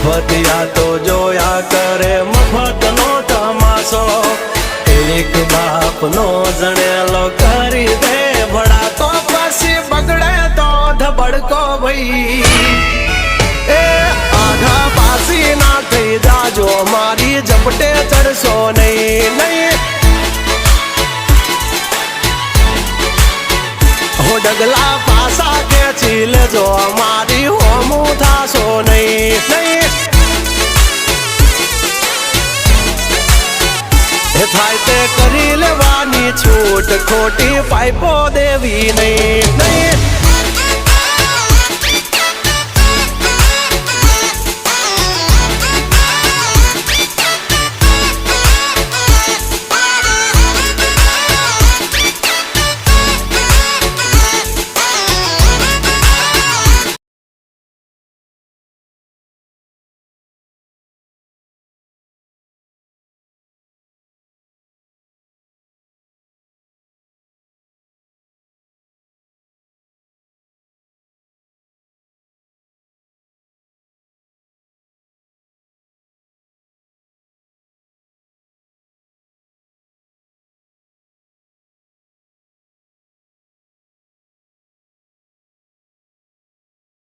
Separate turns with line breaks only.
મફતિયા તો જોયા કરે મફતનો તમાશો એક બાપનો જણેલો કરી દે ભડા તો પછી બગડે તો ધબડકો ભાઈ એ આઘા પાસી ના થઈ જાજો મારી ઝપટે ચડશો નહીં નહીં હો ડગલા પાસા ખેંચી લેજો મારી હોમું થાશો નહીં નહીં થાય તે કરી લેવાની છૂટ ખોટી પાઇપો દેવી નહીં નહીં